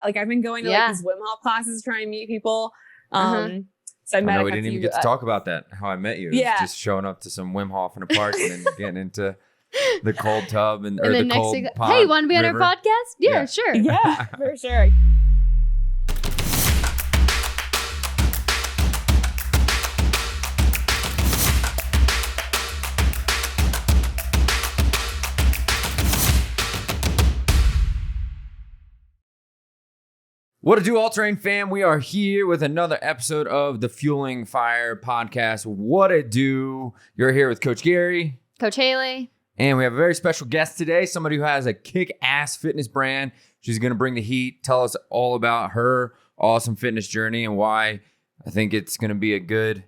like I've been going to like these Wim Hof classes trying to meet people. So I met we didn't even get to talk about that, how I met you. Yeah. Just showing up to some Wim Hof in a park and then getting into the cold tub and or the cold pond. Hey, you want to be on our podcast? Yeah, sure. Yeah, for sure. What to do, All Terrain fam? We are here with another episode of the Fueling Fire podcast. What to do? You're here with Coach Garry, Coach Hailey, and we have a very special guest today. Somebody who has a kick-ass fitness brand. She's going to bring the heat. Tell us all about her awesome fitness journey and why I think it's going to be a good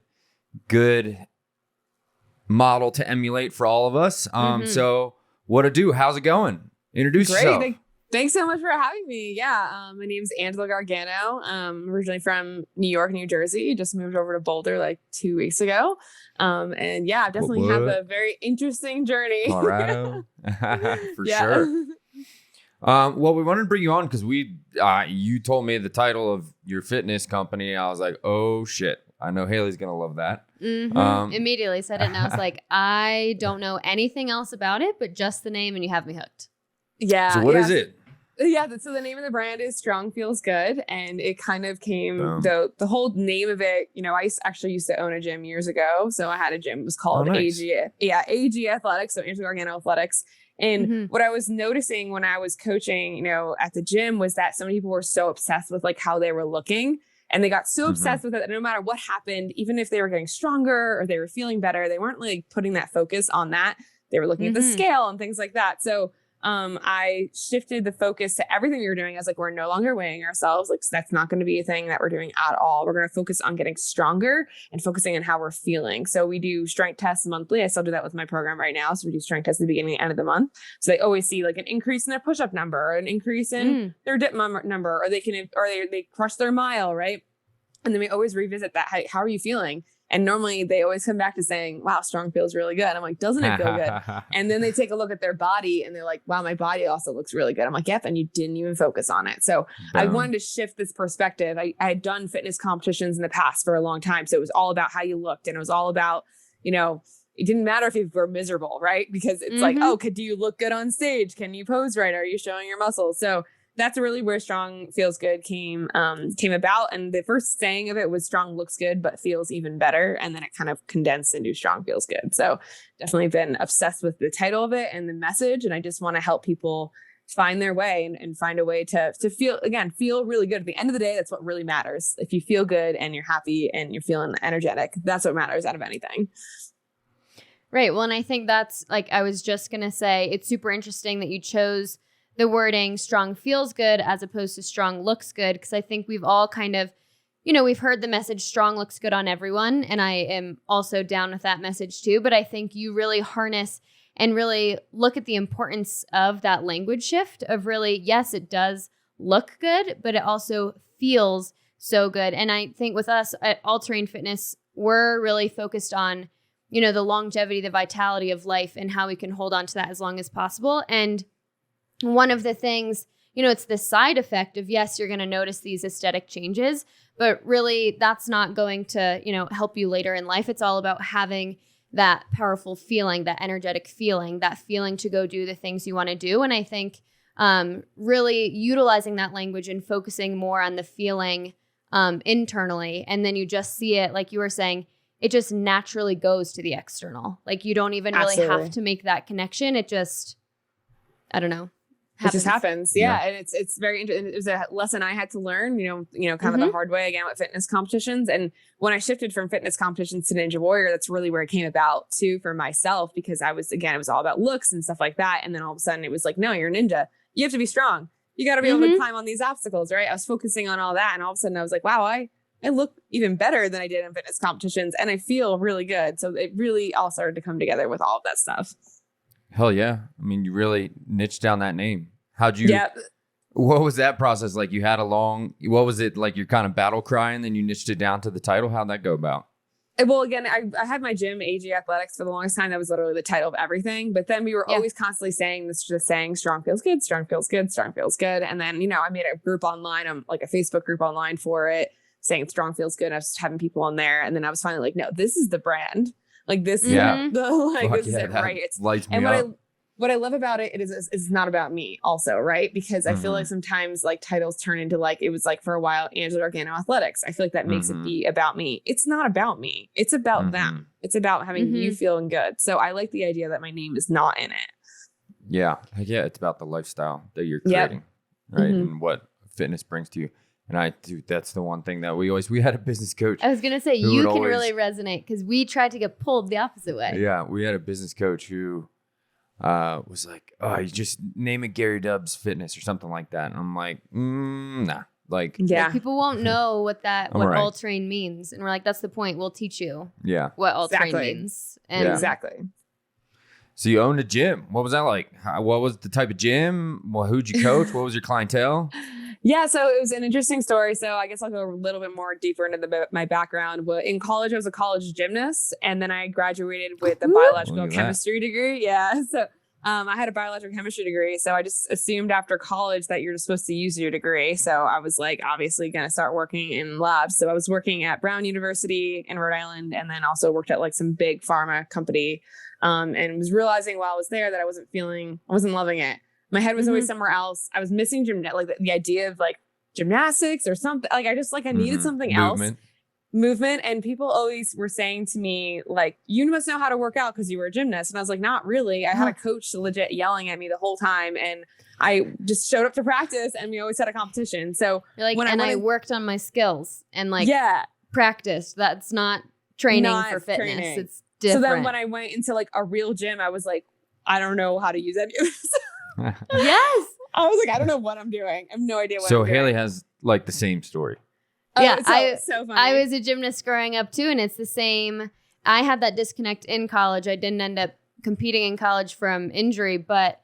model to emulate for all of us. So, what to do? How's it going? Introduce yourself. Thanks so much for having me. Yeah, my name's Angela Gargano. Originally from New York, New Jersey. Just moved over to Boulder like 2 weeks ago. And yeah, I definitely have a very interesting journey. Colorado, for sure. Well, we wanted to bring you on because you told me the title of your fitness company. I was like, oh shit, I know Hailey's gonna love that. Immediately said it, and I was like, I don't know anything else about it, but just the name, and you have me hooked. Yeah. So what is it? Yeah, so the name of the brand is Strong Feels Good, and it kind of came the whole name of it. You know, I actually used to own a gym years ago, so I had a gym. It was called AG Athletics, so Angela Gargano Athletics. And what I was noticing when I was coaching, you know, at the gym was that some people were so obsessed with like how they were looking, and they got so obsessed with it that no matter what happened, even if they were getting stronger or they were feeling better, they weren't like putting that focus on that. They were looking at the scale and things like that. So I shifted the focus to everything we were doing. I was like, we're no longer weighing ourselves. Like, that's not going to be a thing that we're doing at all. We're going to focus on getting stronger and focusing on how we're feeling. So we do strength tests monthly. I still do that with my program right now. So we do strength tests at the beginning and end of the month. So they always see like an increase in their push-up number, or an increase in their dip number, or they crush their mile, right? And then we always revisit that. How are you feeling? And normally they always come back to saying, wow, strong feels really good. I'm like, doesn't it feel good? And then they take a look at their body and they're like, wow, my body also looks really good. I'm like, yep. And you didn't even focus on it. So I wanted to shift this perspective. I had done fitness competitions in the past for a long time. So it was all about how you looked. And it was all about, you know, it didn't matter if you were miserable, right? Because it's like, oh, do you look good on stage? Can you pose right? Are you showing your muscles? So that's really where Strong Feels Good came about. And the first saying of it was strong looks good, but feels even better. And then it kind of condensed into Strong Feels Good. So definitely been obsessed with the title of it and the message. And I just want to help people find their way and find a way to feel really good. At the end of the day, that's what really matters. If you feel good and you're happy and you're feeling energetic, that's what matters out of anything. Right. Well, and I think that's like, I was just going to say, it's super interesting that you chose the wording strong feels good as opposed to strong looks good. Because I think we've all kind of, you know, we've heard the message strong looks good on everyone. And I am also down with that message too. But I think you really harness and really look at the importance of that language shift of really, yes, it does look good, but it also feels so good. And I think with us at All Terrain Fitness, we're really focused on, you know, the longevity, the vitality of life and how we can hold on to that as long as possible. And one of the things, you know, it's the side effect of, yes, you're going to notice these aesthetic changes, but really that's not going to, you know, help you later in life. It's all about having that powerful feeling, that energetic feeling, that feeling to go do the things you want to do. And I think really utilizing that language and focusing more on the feeling internally. And then you just see it, like you were saying, it just naturally goes to the external. Like you don't even really have to make that connection. It just, I don't know. It just happens. Yeah. And it's very interesting. It was a lesson I had to learn, you know, kind of the hard way again with fitness competitions. And when I shifted from fitness competitions to Ninja Warrior, that's really where it came about too for myself, because it was all about looks and stuff like that. And then all of a sudden it was like, no, you're a ninja. You have to be strong. You got to be able to climb on these obstacles, right? I was focusing on all that. And all of a sudden I was like, wow, I look even better than I did in fitness competitions. And I feel really good. So it really all started to come together with all of that stuff. Hell yeah. I mean, you really niched down that name. How'd you, what was that process like? You had what was it like your kind of battle cry and then you niched it down to the title? How'd that go about? Well, again, I had my gym, AG Athletics, for the longest time. That was literally the title of everything. But then we were always constantly saying this, just saying strong feels good, strong feels good, strong feels good. And then, I made a group online, like a Facebook group online for it, saying strong feels good. I was just having people on there. And then I was finally like, no, this is the brand. Like this is this is it, right? It's lights me up. What I love about it is not about me also, right? Because I feel like sometimes like titles turn into like, it was like for a while, Angela Gargano Athletics. I feel like that makes it be about me. It's not about me. It's about them. It's about having you feeling good. So I like the idea that my name is not in it. Yeah. Yeah. It's about the lifestyle that you're creating, right? And what fitness brings to you. And that's the one thing that we had a business coach. I was going to say, you can really resonate because we tried to get pulled the opposite way. Yeah. We had a business coach who was like, oh, you just name it Garry Dubbs Fitness or something like that. And I'm like, nah. Like, people won't know what all terrain means. And we're like, that's the point. We'll teach you what all terrain means. And Exactly. So you owned a gym. What was that like? What was the type of gym? Well, who'd you coach? What was your clientele? Yeah, so it was an interesting story. So I guess I'll go a little bit more deeper into my background. In college, I was a college gymnast, and then I graduated with a biological chemistry degree. Yeah, so I had a biological chemistry degree. So I just assumed after college that you're just supposed to use your degree. So I was like, obviously going to start working in labs. So I was working at Brown University in Rhode Island, and then also worked at like some big pharma company, and was realizing while I was there that I wasn't loving it. My head was always somewhere else. I was missing like the idea of like gymnastics or something. Like I just like I needed something else. Movement. And people always were saying to me, like, you must know how to work out because you were a gymnast. And I was like, not really. I had a coach legit yelling at me the whole time. And I just showed up to practice and we always had a competition. So you're like, I worked on my skills and like practiced. That's not training for fitness. It's different. So then when I went into like a real gym, I was like, I don't know how to use any of this. Yes. I was like, I don't know what I'm doing. I have no idea what I'm doing. So Hailey has like the same story. Yeah, so funny. I was a gymnast growing up too, and it's the same. I had that disconnect in college. I didn't end up competing in college from injury, but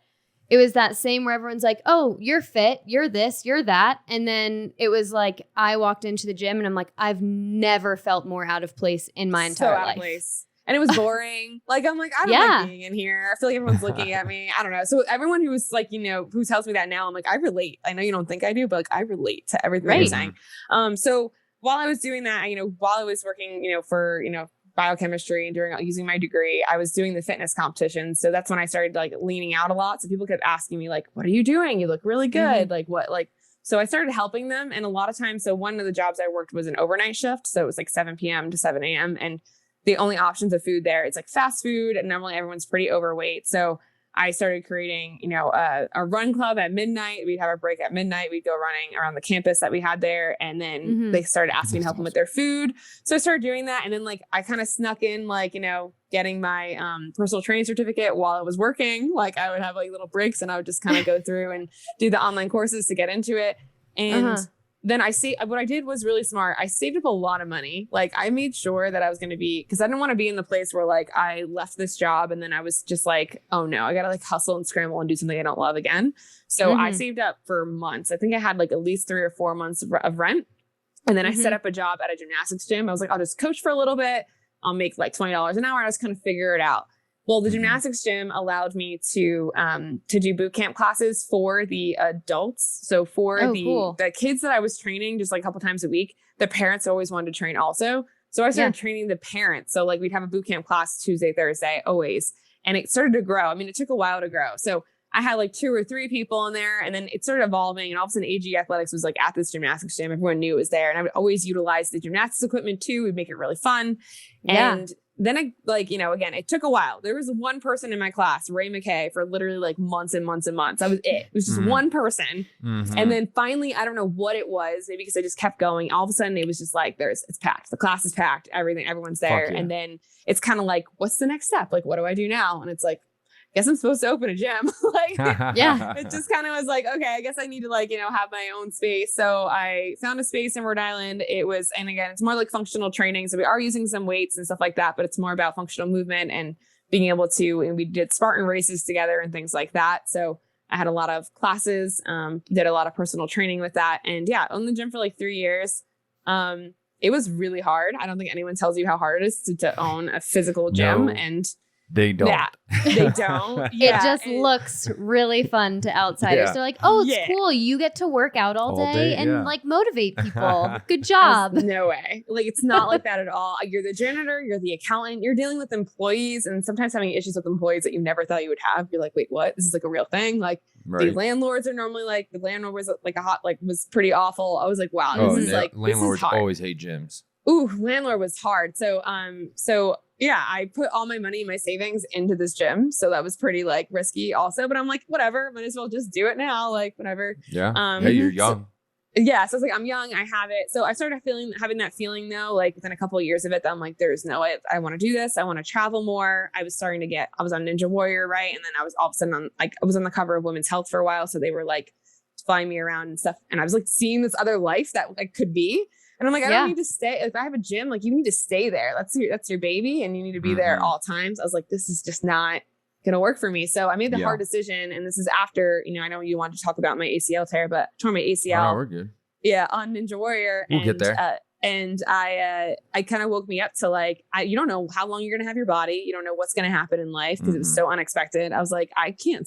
it was that same where everyone's like, oh, you're fit, you're this, you're that. And then it was like, I walked into the gym and I'm like, I've never felt more out of place in my entire life. Out of place. And it was boring. Like, I'm like, I don't like being in here. I feel like everyone's looking at me. I don't know. So everyone who was like, who tells me that now, I'm like, I relate. I know you don't think I do, but like, I relate to everything you're saying. So while I was doing that, while I was working, for, biochemistry and using my degree, I was doing the fitness competitions. So that's when I started like leaning out a lot. So people kept asking me like, what are you doing? You look really good. Like what, so I started helping them. And a lot of times, so one of the jobs I worked was an overnight shift. So it was like 7 p.m. to 7 a.m. And the only options of food there, it's like fast food, and normally everyone's pretty overweight. So I started creating, a run club at midnight. We'd have a break at midnight. We'd go running around the campus that we had there. And then they started asking me to help them with their food. So I started doing that. And then like, I kind of snuck in, like, getting my personal training certificate while I was working. Like I would have like little breaks and I would just kind of go through and do the online courses to get into it. And then what I did was really smart. I saved up a lot of money. Like I made sure that I was going to because I didn't want to be in the place where like I left this job and then I was just like, oh no, I got to like hustle and scramble and do something I don't love again. So I saved up for months. I think I had like at least 3 or 4 months of rent. And then I set up a job at a gymnastics gym. I was like, I'll just coach for a little bit. I'll make like $20 an hour. I just kind of figure it out. Well, the gymnastics gym allowed me to do boot camp classes for the adults. So for the kids that I was training just like a couple times a week, the parents always wanted to train also. So I started training the parents. So like we'd have a boot camp class Tuesday, Thursday, always. And it started to grow. I mean, it took a while to grow. So I had like 2 or 3 people in there, and then it started evolving. And all of a sudden AG Athletics was like at this gymnastics gym. Everyone knew it was there. And I would always utilize the gymnastics equipment too. We'd make it really fun. And then I again, it took a while. There was one person in my class, Ray McKay, for literally like months and months and months. That was it. It was just one person. And then finally, I don't know what it was, maybe because I just kept going. All of a sudden it was just like, it's packed. The class is packed. Everyone's there. And then it's kind of like, what's the next step? Like, what do I do now? And it's like, guess I'm supposed to open a gym. It just kind of was like, okay, I guess I need to have my own space. So I found a space in Rhode Island. And again, it's more like functional training. So we are using some weights and stuff like that, but it's more about functional movement and being able to, and we did Spartan races together and things like that. So I had a lot of classes, did a lot of personal training with that. And owned the gym for like 3 years. it was really hard. I don't think anyone tells you how hard it is to own a physical gym. No, And they don't. Yeah, they don't. Yeah, it just looks really fun to outsiders. Yeah. They're like, oh, it's cool. You get to work out all day and like motivate people. Good job. No way. Like, it's not like that at all. You're the janitor, you're the accountant, you're dealing with employees, and sometimes having issues with employees that you never thought you would have. You're like, wait, what? This is like a real thing. Like, the landlords are normally like, the landlord was like was pretty awful. I was like, wow, this is like, landlords this is hard. always hate gyms. Ooh, landlord was hard. So yeah, I put all my money, my savings into this gym. So that was pretty like risky also, but I'm like, whatever, might as well just do it now. Like, whatever. Yeah. Hey, you're young. So I was like, I'm young, I have it. So I started having that feeling though, like within a couple of years of it, that I'm like, there's no way I want to do this. I want to travel more. I was on Ninja Warrior, right? And then I was all of a sudden I was on the cover of Women's Health for a while. So they were like flying me around and stuff. And I was like seeing this other life that like could be. And I'm like, I don't need to stay. If I have a gym, like you need to stay there. That's your baby, and you need to be there at all times. I was like, this is just not gonna work for me. So I made the hard decision, and this is after, I know you wanted to talk about my ACL tear, but I tore my ACL. Oh, we're good. Yeah, on Ninja Warrior. We'll get there. And I kind of woke me up to like, you don't know how long you're gonna have your body. You don't know what's gonna happen in life because it was so unexpected. I was like, I can't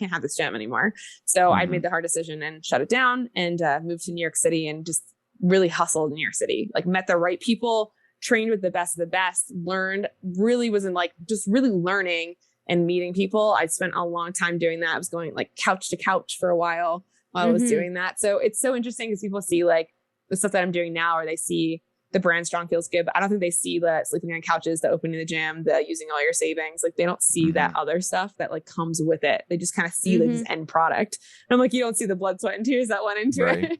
have this gym anymore. So I made the hard decision and shut it down and moved to New York City and just really hustled in New York City, like met the right people, trained with the best of the best, learned, really was in like just really learning and meeting people. I spent a long time doing that. I was going like couch to couch for a while I was doing that. So it's so interesting because people see like the stuff that I'm doing now, or they see the brand Strong Feels Good, but I don't think they see the sleeping on couches, the opening the gym, the using all your savings. Like they don't see that other stuff that like comes with it. They just kind of see like this end product. And I'm like, you don't see the blood, sweat, and tears that went into it.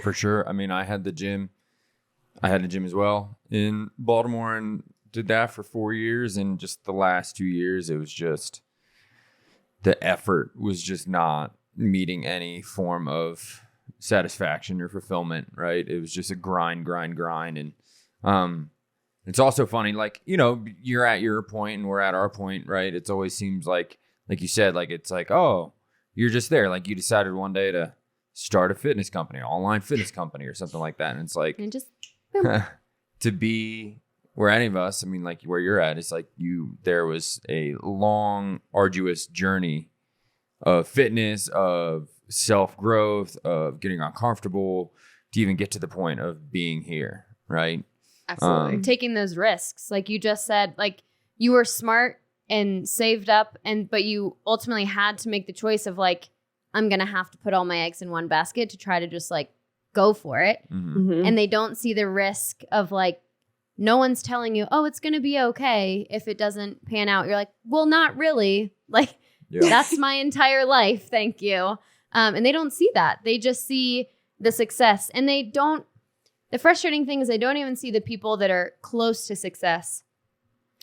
For sure. I mean, I had a gym as well in Baltimore and did that for 4 years. And just the last 2 years, it was just, the effort was just not meeting any form of satisfaction or fulfillment, right? It was just a grind. And it's also funny, like, you're at your point and we're at our point, right? It always seems like you said, like, it's like, oh, you're just there. Like you decided one day to start a fitness company, an online fitness company or something like that. And it's like, and just to be where any of us, I mean, like where you're at, it's like there was a long, arduous journey of fitness, of self-growth, of getting uncomfortable to even get to the point of being here, right? Absolutely. Taking those risks. Like you just said, like you were smart and saved up, but you ultimately had to make the choice of like, I'm going to have to put all my eggs in one basket to try to just like go for it. And they don't see the risk of like, no one's telling you, oh, it's going to be okay if it doesn't pan out. You're like, well, not really. Like, that's my entire life. Thank you. And they don't see that. They just see the success. And the frustrating thing is they don't even see the people that are close to success,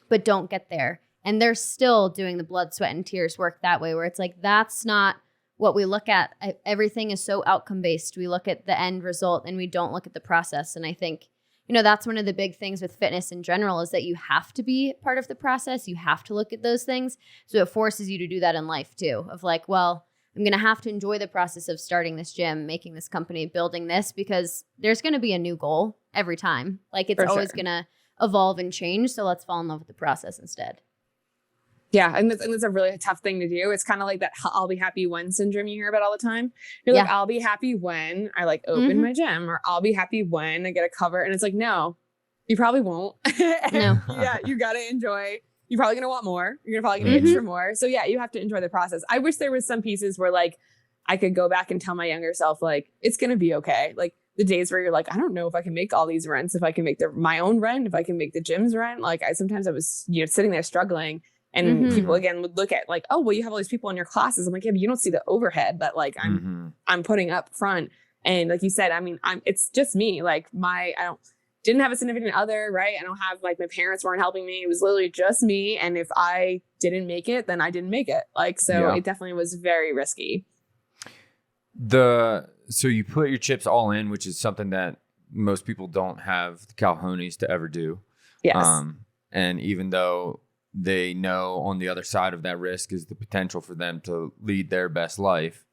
but don't get there. And they're still doing the blood, sweat, and tears work that way, where it's like, that's not what we look at. Everything is so outcome based. We look at the end result and we don't look at the process. And I think, that's one of the big things with fitness in general is that you have to be part of the process. You have to look at those things. So it forces you to do that in life too, of like, well, I'm going to have to enjoy the process of starting this gym, making this company, building this, because there's going to be a new goal every time. Like it's always going to evolve and change. So let's fall in love with the process instead. Yeah. And that's a really tough thing to do. It's kind of like that I'll be happy when syndrome you hear about all the time. You're like, I'll be happy when I like open my gym, or I'll be happy when I get a cover. And it's like, no, you probably won't. No. Yeah. You got to enjoy. You're probably going to want more. You're probably going to itch for more. So yeah, you have to enjoy the process. I wish there was some pieces where like I could go back and tell my younger self, like, it's going to be okay. Like the days where you're like, I don't know if I can make all these rents, if I can make my own rent, if I can make the gym's rent. Like sometimes I was, sitting there struggling. And people again would look at like, oh, well, you have all these people in your classes. I'm like, yeah, but you don't see the overhead that like I'm putting up front. And like you said, I mean, it's just me. Like didn't have a significant other, right? I don't have like my parents weren't helping me. It was literally just me. And if I didn't make it, then I didn't make it. Like, so it definitely was very risky. So you put your chips all in, which is something that most people don't have the cojones to ever do. Yes. And even though they know on the other side of that risk is the potential for them to lead their best life.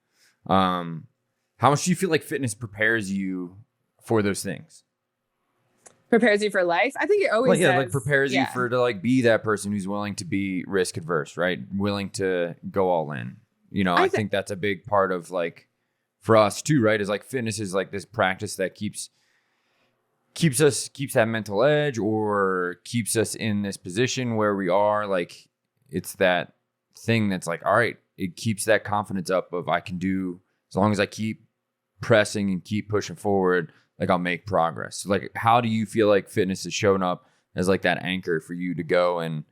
How much do you feel like fitness prepares you for those things? Prepares you for life. I think it always does. Like prepares you for to like be that person who's willing to be risk adverse, right? Willing to go all in. You know, I think that's a big part of like for us too, right? Is like fitness is like this practice that keeps that mental edge or keeps us in this position where we are. Like it's that thing that's like, all right, it keeps that confidence up of I can do, as long as I keep pressing and keep pushing forward, like I'll make progress. So like, how do you feel like fitness has shown up as like that anchor for you to go and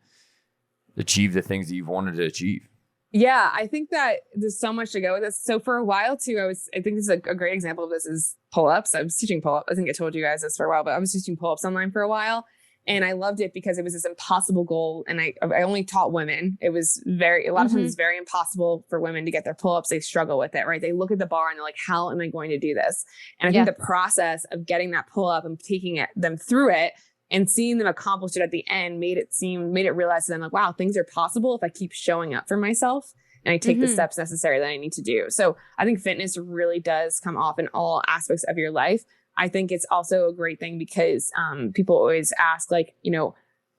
achieve the things that you've wanted to achieve? Yeah, I think that there's so much to go with this. So for a while too, I think this is a great example of this is pull-ups. I was teaching pull-ups. I think I told you guys this for a while, but I was teaching pull-ups online for a while. And I loved it because it was this impossible goal. And I only taught women. It was a lot of times it's very impossible for women to get their pull-ups. They struggle with it, right? They look at the bar and they're like, how am I going to do this? And I think the process of getting that pull-up and taking them through it and seeing them accomplish it at the end made it realize to them like, wow, things are possible if I keep showing up for myself and I take the steps necessary that I need to do. So I think fitness really does come off in all aspects of your life. I think it's also a great thing because people always ask like, you know,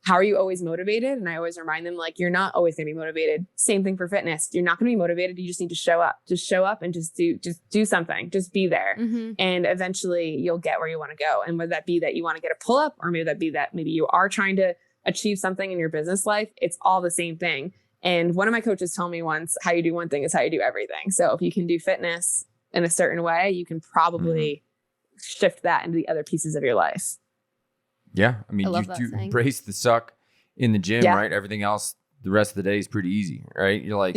how are you always motivated? And I always remind them like, you're not always going to be motivated. Same thing for fitness. You're not going to be motivated. You just need to show up. Just show up and just do something. Just be there. And eventually you'll get where you want to go. And whether that be that you want to get a pull up or maybe that be that maybe you are trying to achieve something in your business life, it's all the same thing. And one of my coaches told me once, how you do one thing is how you do everything. So if you can do fitness in a certain way, you can probably shift that into the other pieces of your life. Yeah. I mean, you embrace the suck in the gym, right? Everything else, the rest of the day is pretty easy, right? You're like,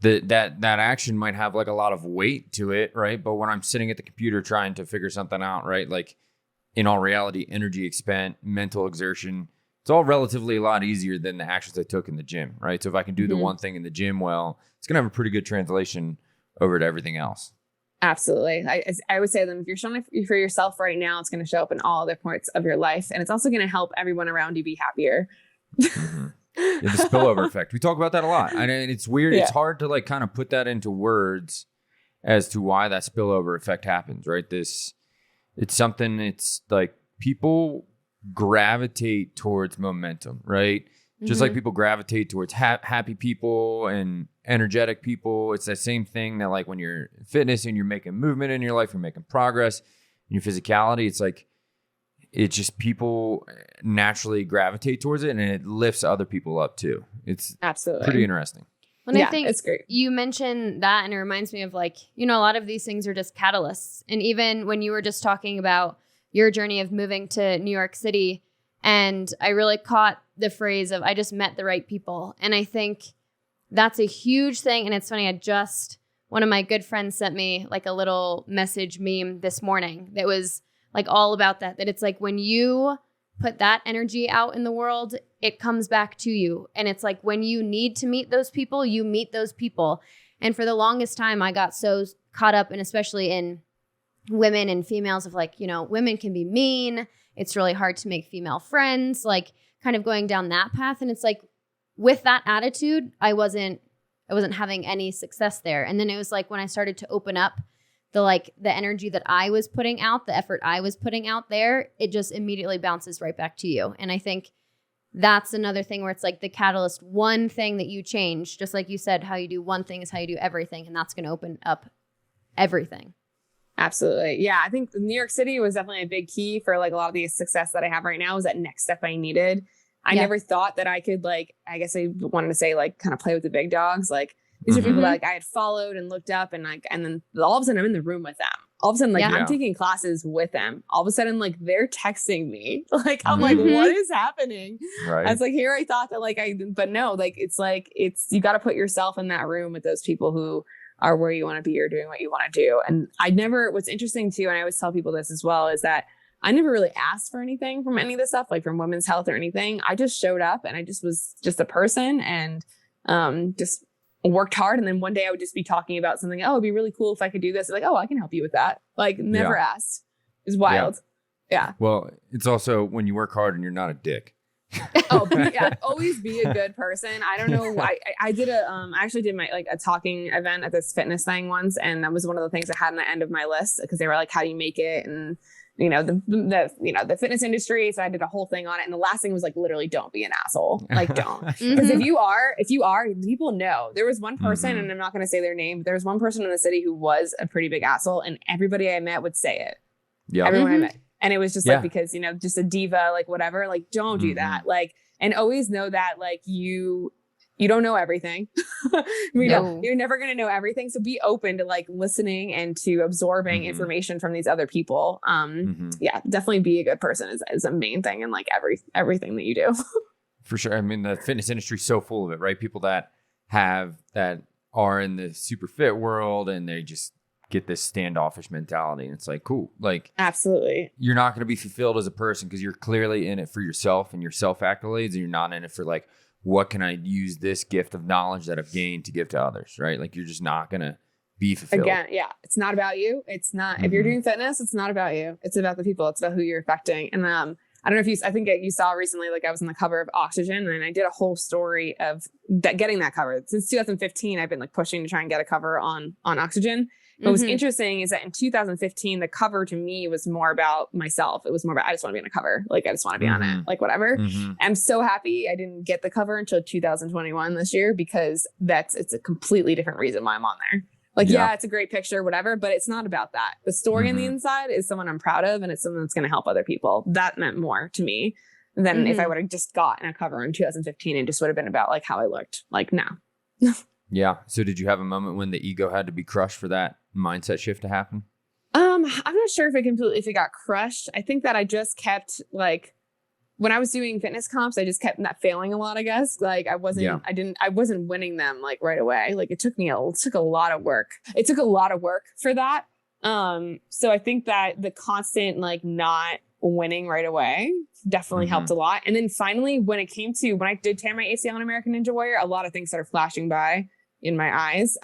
that action might have like a lot of weight to it, right? But when I'm sitting at the computer trying to figure something out, right? Like in all reality, energy expend, mental exertion, it's all relatively a lot easier than the actions I took in the gym, right? So if I can do the one thing in the gym well, it's going to have a pretty good translation over to everything else. Absolutely. I would say that if you're showing up for yourself right now, it's going to show up in all other parts of your life. And it's also going to help everyone around you be happier. The spillover effect. We talk about that a lot. And it's weird. It's hard to like kind of put that into words as to why that spillover effect happens, right? It's something, it's like people gravitate towards momentum, right? Just like people gravitate towards happy people and energetic people. It's that same thing that like when you're in fitness and you're making movement in your life, you're making progress in your physicality. It's like, it's just people naturally gravitate towards it and it lifts other people up too. It's absolutely pretty interesting. And I think it's great. You mentioned that and it reminds me of like, you know, a lot of these things are just catalysts. And even when you were just talking about your journey of moving to New York City, and I really caught the phrase of, I just met the right people. And I think that's a huge thing. And it's funny, one of my good friends sent me like a little message meme this morning that was like all about that it's like when you put that energy out in the world, it comes back to you. And it's like when you need to meet those people, you meet those people. And for the longest time, I got so caught up, and especially in women and females of like, you know, women can be mean. It's really hard to make female friends, like kind of going down that path. And it's like with that attitude, I wasn't having any success there. And then it was like when I started to open up the energy that I was putting out, the effort I was putting out there, it just immediately bounces right back to you. And I think that's another thing where it's like the catalyst, one thing that you change, just like you said, how you do one thing is how you do everything. And that's going to open up everything. Absolutely. Yeah. I think New York City was definitely a big key for like a lot of the success that I have right now was that next step I needed. I never thought that I could like, I guess I wanted to say like kind of play with the big dogs. Like these are people that like I had followed and looked up and like, and then all of a sudden I'm in the room with them. All of a sudden, like I'm taking classes with them. All of a sudden, like they're texting me. Like, I'm like, what is happening? Right. I was like, here, I thought that like but no, like, it's, you got to put yourself in that room with those people who are where you want to be or doing what you want to do. And what's interesting too, and I always tell people this as well, is that I never really asked for anything from any of this stuff, like from women's health or anything. I just showed up and I just was just a person and just worked hard. And then one day I would just be talking about something. Oh, it'd be really cool if I could do this. Like, oh, I can help you with that. Like never asked. It's wild. Yeah. Well, it's also when you work hard and you're not a dick. Always be a good person. I don't know why. I did I actually did a talking event at this fitness thing once, and that was one of the things I had on the end of my list because they were like, "How do you make it?" And the fitness industry. So I did a whole thing on it. And the last thing was like, literally don't be an asshole. Like don't, because if you are, people know. There was one person and I'm not going to say their name, but there was one person in the city who was a pretty big asshole and everybody I met would say it. Yeah. Everyone I met. And it was just like, because, just a diva, like whatever, like don't do that. Like, and always know that like you don't know everything. You're never going to know everything. So be open to like listening and to absorbing information from these other people. Yeah, definitely be a good person is a main thing in like everything that you do. For sure. I mean, the fitness industry is so full of it, right? People that are in the super fit world and they just get this standoffish mentality. And it's like, cool. Like, absolutely. You're not going to be fulfilled as a person because you're clearly in it for yourself and your self accolades. And you're not in it for like, what can I use this gift of knowledge that I've gained to give to others, right? Like you're just not going to be fulfilled. Again, yeah. It's not about you. It's not, if you're doing fitness, it's not about you. It's about the people. It's about who you're affecting. And I don't know if I think you saw recently, like I was on the cover of Oxygen and I did a whole story of getting that cover. Since 2015, I've been like pushing to try and get a cover on Oxygen. What was interesting is that in 2015, the cover to me was more about myself. It was more about, I just want to be on a cover. Like, I just want to be on it, like whatever. I'm so happy I didn't get the cover until 2021 this year, because it's a completely different reason why I'm on there. Like, yeah, it's a great picture, whatever, but it's not about that. The story on the inside is someone I'm proud of, and it's someone that's going to help other people. That meant more to me than if I would have just gotten a cover in 2015 and just would have been about like how I looked. Like, no. Yeah. So did you have a moment when the ego had to be crushed for that mindset shift to happen? I'm not sure if it got crushed. I think that I just kept like, when I was doing fitness comps, I just kept not failing a lot, I guess. Like I wasn't winning them like right away. Like it took a lot of work. It took a lot of work for that. So I think that the constant like not winning right away definitely helped a lot. And then finally, when I did tear my ACL in American Ninja Warrior, a lot of things started flashing by in my eyes.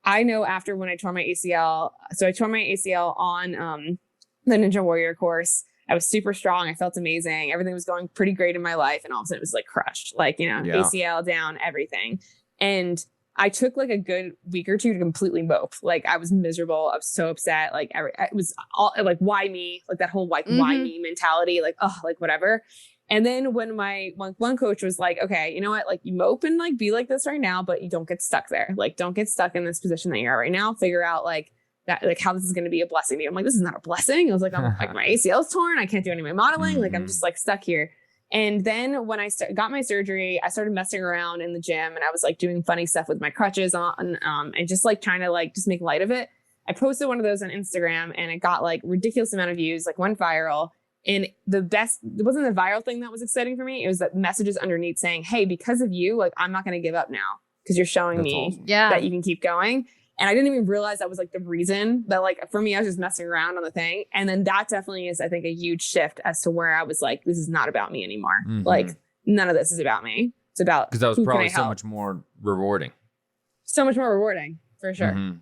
I know after when I tore my ACL, so I tore my ACL on the Ninja Warrior course. I was super strong. I felt amazing. Everything was going pretty great in my life. And all of a sudden it was like crushed, like, ACL down, everything. And I took like a good week or two to completely mope. Like I was miserable. I was so upset. Like it was all like, why me? Like that whole like, why me mentality, like, oh, like whatever. And then when my one coach was like, okay, you know what? Like you mope and like be like this right now, but you don't get stuck there. Like don't get stuck in this position that you're at right now. Figure out like that, like how this is going to be a blessing to you. I'm like, this is not a blessing. I was like, I'm like my ACL's torn. I can't do any of my modeling. Like I'm just like stuck here. And then when I got my surgery, I started messing around in the gym and I was like doing funny stuff with my crutches on, and just like trying to like just make light of it. I posted one of those on Instagram and it got like ridiculous amount of views, like went viral. And it wasn't the viral thing that was exciting for me. It was that messages underneath saying, hey, because of you, like, I'm not going to give up now because you're showing me that you can keep going. And I didn't even realize that was like the reason that like, for me, I was just messing around on the thing. And then that definitely is, I think, a huge shift as to where I was like, this is not about me anymore. Like none of this is about me. It's about, because that was probably so much more rewarding. So much more rewarding for sure.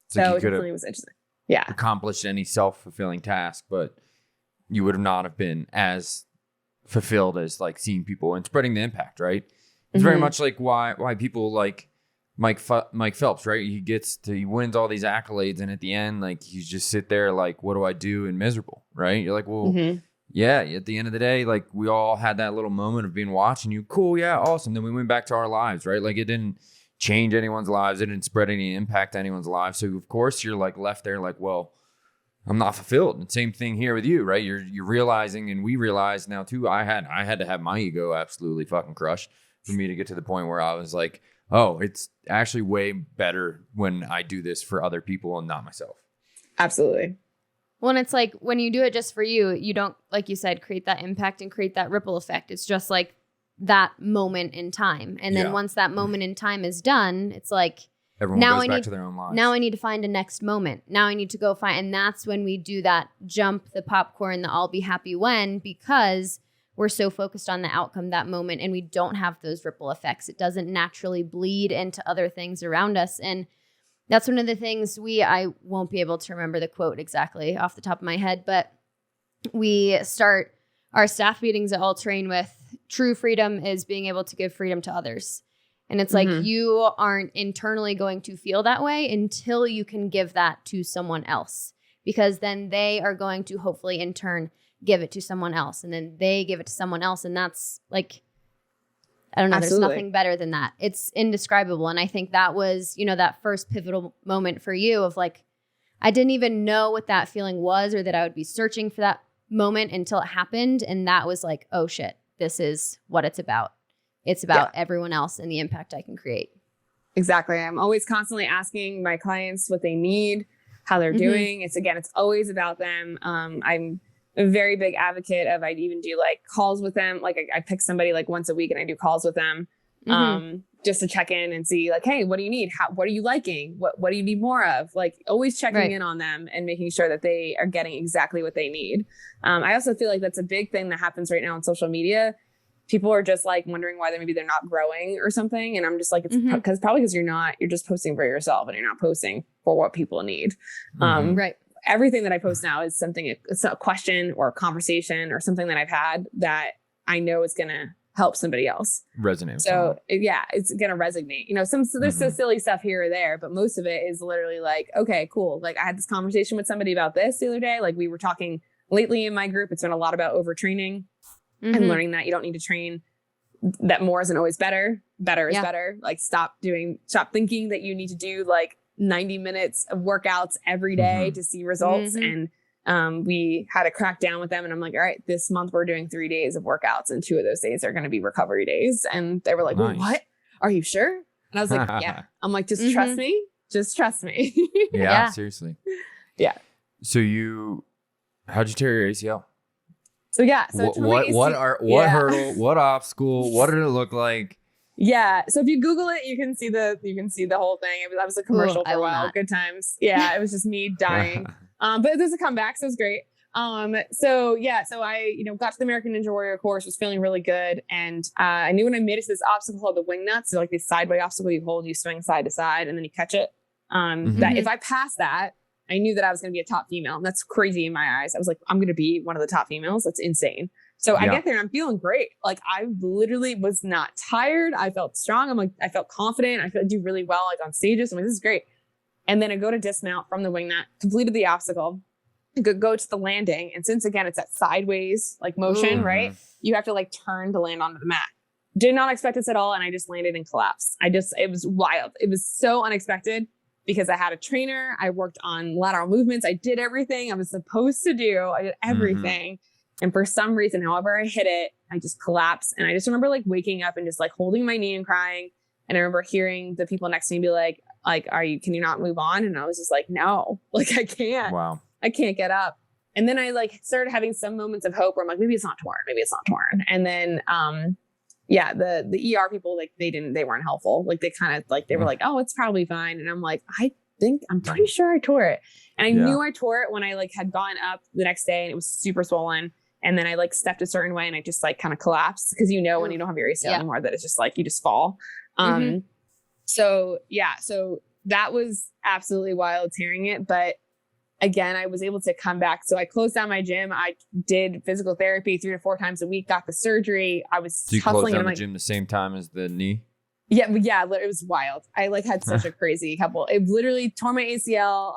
So it definitely was interesting. Yeah. Accomplished any self-fulfilling task, but you would have not have been as fulfilled as like seeing people and spreading the impact, right? It's very much like why people like Mike Phelps, right? He wins all these accolades, and at the end, like you just sit there like, what do I do? And miserable, right? You're like, well, yeah. At the end of the day, like we all had that little moment of being watching you, cool, yeah, awesome. Then we went back to our lives, right? Like it didn't change anyone's lives, it didn't spread any impact to anyone's lives. So of course you're like left there, like, well, I'm not fulfilled. And same thing here with you, right? You're realizing, and we realize now too, I had to have my ego absolutely fucking crushed for me to get to the point where I was like, oh, it's actually way better when I do this for other people and not myself. Absolutely. Well, and it's like when you do it just for you, you don't, like you said, create that impact and create that ripple effect. It's just like that moment in time. And then once that moment in time is done, it's like, everyone goes back to their own lives. Now I need to find a next moment. Now I need to go find, and that's when we do that jump the popcorn, the I'll be happy when, because we're so focused on the outcome that moment and we don't have those ripple effects. It doesn't naturally bleed into other things around us. And that's one of the things I won't be able to remember the quote exactly off the top of my head, but we start our staff meetings at All Terrain with true freedom is being able to give freedom to others. And it's like you aren't internally going to feel that way until you can give that to someone else. because then they are going to hopefully in turn give it to someone else, and then they give it to someone else. And that's like, I don't know, There's nothing better than that. It's indescribable. And I think that was, that first pivotal moment for you of like, I didn't even know what that feeling was or that I would be searching for that moment until it happened. And that was like, oh shit, this is what it's about. It's about everyone else and the impact I can create. Exactly. I'm always constantly asking my clients what they need, how they're doing. It's always about them. I'm a very big advocate of, I even do like calls with them. Like I pick somebody like once a week and I do calls with them just to check in and see like, hey, what do you need? What are you liking? What do you need more of? Like always checking in on them and making sure that they are getting exactly what they need. I also feel like that's a big thing that happens right now on social media. People are just like wondering why they're not growing or something. And I'm just like, it's probably because you're just posting for yourself and you're not posting for what people need. Right. Everything that I post now is something, it's a question or a conversation or something that I've had that I know is going to help somebody else. Resonate. So it's going to resonate. There's some silly stuff here or there, but most of it is literally like, okay, cool. Like I had this conversation with somebody about this the other day. Like we were talking lately in my group, it's been a lot about overtraining. And learning that you don't need to train, that more isn't always better. Better is better. Like stop thinking that you need to do like 90 minutes of workouts every day to see results. And we had a crack down with them and I'm like, all right, this month we're doing 3 days of workouts and 2 of those days are going to be recovery days. And they were like, nice. What? Are you sure? And I was like, yeah. I'm like, just trust me. Just trust me. Yeah, seriously. Yeah. So how'd you tear your ACL? So what hurdle, what obstacle, what did it look like? Yeah. So if you Google it, you can see the whole thing. That was a commercial for a while. Good times. Yeah. It was just me dying. But there's a comeback, so it was great. So I, got to the American Ninja Warrior course, was feeling really good. And I knew when I made it to this obstacle called the wing nuts, so like this sideway obstacle you hold, you swing side to side, and then you catch it. That if I passed that, I knew that I was going to be a top female. And that's crazy in my eyes. I was like, I'm going to be one of the top females. That's insane. So I get there and I'm feeling great. Like I literally was not tired. I felt strong. I felt confident. I felt do really well, like on stages. I'm like, this is great. And then I go to dismount from the wing nut, completed the obstacle, go to the landing. And since again, it's that sideways like motion, right? You have to like turn to land onto the mat. Did not expect this at all. And I just landed and collapsed. It was wild. It was so unexpected. Because I had a trainer, I worked on lateral movements. I did everything I was supposed to do. I did everything. And for some reason, however I hit it, I just collapsed. And I just remember like waking up and just like holding my knee and crying. And I remember hearing the people next to me be like, can you not move on? And I was just like, no, like I can't. Wow. I can't get up. And then I like started having some moments of hope where I'm like, maybe it's not torn. And then, the ER people, like they weren't helpful. Like they kind of like, they were like, oh, it's probably fine. And I'm like, I'm pretty sure I tore it. And I knew I tore it when I like had gone up the next day and it was super swollen. And then I like stepped a certain way and I just like kind of collapsed because when you don't have your ACL anymore, that it's just like, you just fall. So that was absolutely wild tearing it. But again, I was able to come back. So I closed down my gym. I did physical therapy 3 to 4 times a week, got the surgery. I was hustling. So you closed down the gym the same time as the knee? Yeah, it was wild. I like had such a crazy couple. It literally tore my ACL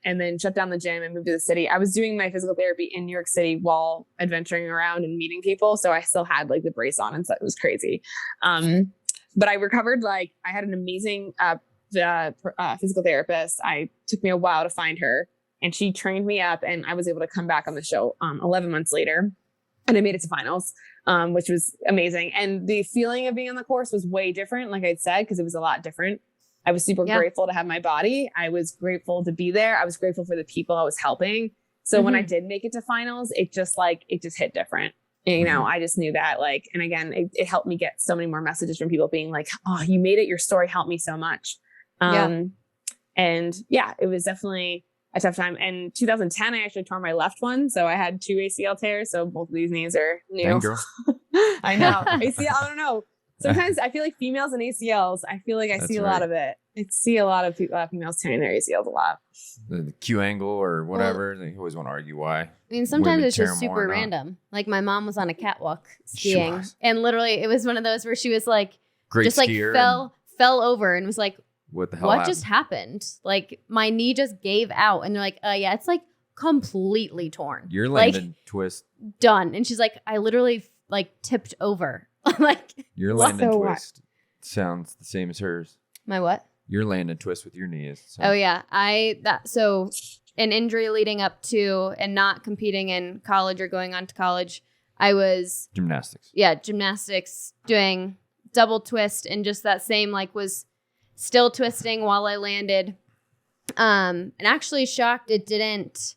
and then shut down the gym and moved to the city. I was doing my physical therapy in New York City while adventuring around and meeting people. So I still had like the brace on and so it was crazy. But I recovered. Like I had an amazing physical therapist. It took me a while to find her. And she trained me up and I was able to come back on the show 11 months later. And I made it to finals, which was amazing. And the feeling of being on the course was way different, like I'd said, because it was a lot different. I was super grateful to have my body. I was grateful to be there. I was grateful for the people I was helping. So when I did make it to finals, it just hit different. And, I just knew that and again, it helped me get so many more messages from people being like, oh, you made it. Your story helped me so much. And it was definitely a tough time. In 2010, I actually tore my left one. So I had 2 ACL tears. So both of these knees are new. Dang, girl. I know. ACL, I don't know. Sometimes I feel like females and ACLs, I feel like I see a lot of it. I see a lot of females tearing their ACLs a lot. The Q angle or whatever. They always want to argue why. I mean, sometimes it's just super random. Like my mom was on a catwalk skiing. And literally it was one of those where she was like, fell over and was like, what the hell happened? Just happened? Like my knee just gave out. And they're like, yeah, it's like completely torn. Your landing twist. Done. And she's like, I literally like tipped over. Like your landing twist sounds the same as hers. My what? Your landing twist with your knees. Oh yeah. So an injury leading up to and not competing in college or going on to college, I was gymnastics. Yeah, gymnastics, doing double twist, and just that same like was still twisting while I landed. And actually shocked it didn't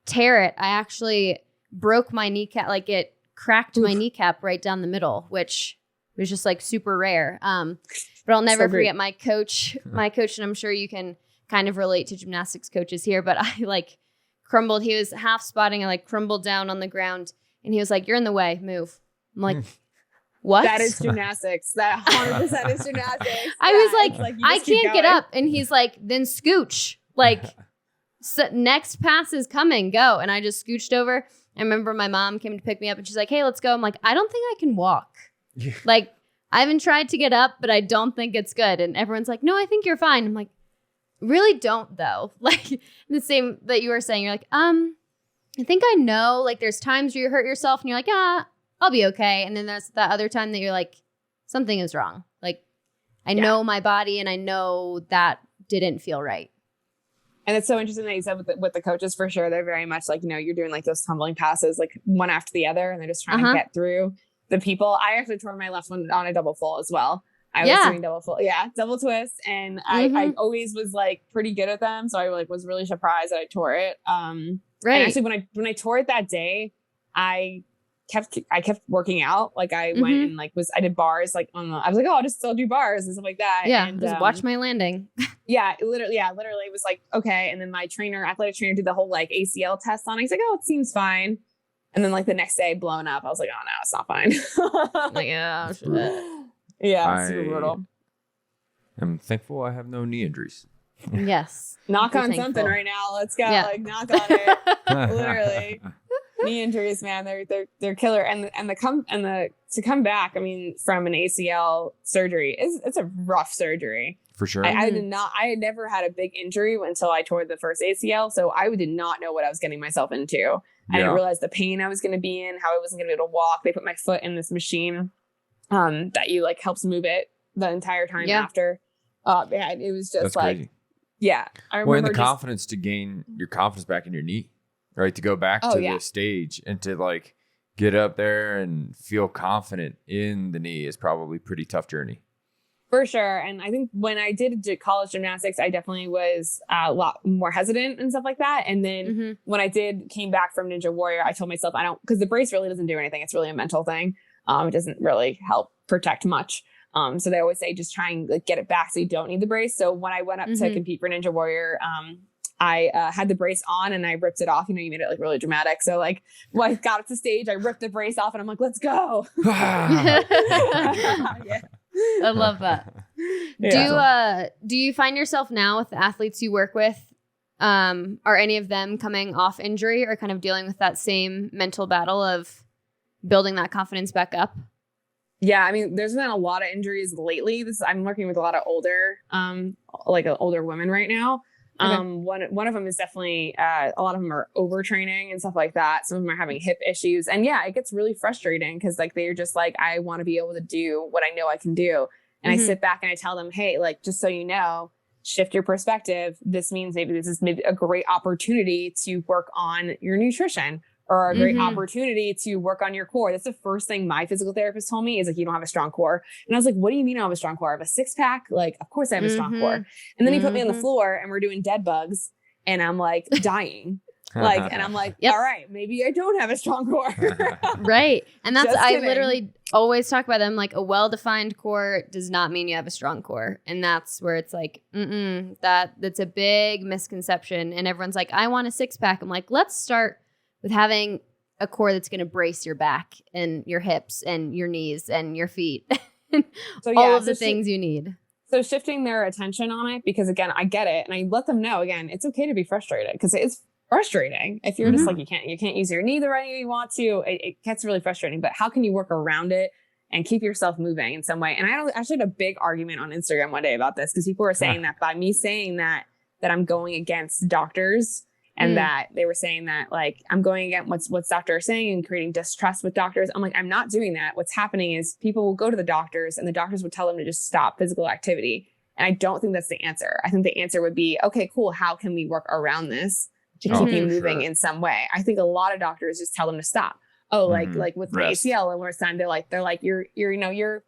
tear it. I actually broke my kneecap, like it cracked my kneecap right down the middle, which was just like super rare. But I'll never forget my coach, and I'm sure you can kind of relate to gymnastics coaches here, but I like crumbled. He was half spotting. I like crumbled down on the ground and he was like, you're in the way, move. I'm like, what? That is gymnastics. That 100% is gymnastics. I was like I can't get up. And he's like, then scooch. Like, next pass is coming, go. And I just scooched over. I remember my mom came to pick me up and she's like, hey, let's go. I'm like, I don't think I can walk. Like, I haven't tried to get up, but I don't think it's good. And everyone's like, no, I think you're fine. I'm like, really don't though. Like the same that you were saying, you're like, I think I know, like there's times where you hurt yourself and you're like, I'll be okay. And then there's that other time that you're like, something is wrong. Like I know my body and I know that didn't feel right. And it's so interesting that you said with the coaches, for sure. They're very much like, you're doing like those tumbling passes, like one after the other. And they're just trying to get through the people. I actually tore my left one on a double full as well. I was doing double twist. And I always was like pretty good at them. So I like was really surprised that I tore it. And actually when I tore it that day, I kept working out. Like I went and like I did bars like I was like, oh, I'll just still do bars and stuff like that. Yeah. And just watch my landing. Literally it was like, okay. And then my athletic trainer did the whole like ACL test on it. He's like, oh, it seems fine. And then like the next day blown up. I was like, oh no, it's not fine. Like, yeah, shit. Yeah, super brutal. I'm thankful I have no knee injuries. Yes. Knock on something right now. Let's go. Yeah. Like knock on it. Literally. Knee injuries, man, they're killer. And to come back, I mean, from an ACL surgery, it's a rough surgery. For sure. I had never had a big injury until I tore the first ACL. So I did not know what I was getting myself into. I didn't realize the pain I was going to be in, how I wasn't going to be able to walk. They put my foot in this machine that you like helps move it the entire time after. It was just like, crazy. Yeah. I remember the confidence to gain your confidence back in your knee, right? To go back to the stage and to like get up there and feel confident in the knee is probably a pretty tough journey. For sure. And I think when I did college gymnastics, I definitely was a lot more hesitant and stuff like that. And then when I came back from Ninja Warrior, I told myself because the brace really doesn't do anything. It's really a mental thing. It doesn't really help protect much. So they always say just try and like, get it back so you don't need the brace. So when I went up to compete for Ninja Warrior, I had the brace on and I ripped it off. You made it like really dramatic. So like when I got up to stage, I ripped the brace off and I'm like, let's go. I love that. Do you find yourself now with the athletes you work with, are any of them coming off injury or kind of dealing with that same mental battle of building that confidence back up? Yeah, I mean, there's been a lot of injuries lately. I'm working with a lot of older women right now. Okay. One of them is definitely, a lot of them are overtraining and stuff like that. Some of them are having hip issues. And yeah, it gets really frustrating because like, they're just like, I want to be able to do what I know I can do. And I sit back and I tell them, hey, like, just so you know, shift your perspective. This means this is a great opportunity to work on your nutrition or a great opportunity to work on your core. That's the first thing my physical therapist told me is like, you don't have a strong core. And I was like, what do you mean I don't have a strong core? I have a 6-pack. Like, of course I have a strong core. And then he put me on the floor and we're doing dead bugs and I'm like dying. And I'm like, all right, maybe I don't have a strong core. Right. And that's, I literally always talk about them. Like a well-defined core does not mean you have a strong core. And that's where it's like, that's a big misconception. And everyone's like, I want a 6-pack. I'm like, let's start with having a core that's going to brace your back and your hips and your knees and your feet. All of the things you need. So shifting their attention on it, because again, I get it. And I let them know, again, it's okay to be frustrated because it's frustrating. If you're just like, you can't use your knee the right way you want to, it gets really frustrating. But how can you work around it and keep yourself moving in some way? And I actually had a big argument on Instagram one day about this because people were saying that by me saying that I'm going against doctors and that they were saying that like, I'm going against what's doctors saying and creating distrust with doctors. I'm like, I'm not doing that. What's happening is people will go to the doctors and the doctors would tell them to just stop physical activity. And I don't think that's the answer. I think the answer would be, okay, cool. How can we work around this to keep you moving in some way? I think a lot of doctors just tell them to stop. Oh, like with my ACL and where it's time, they're like, you're not going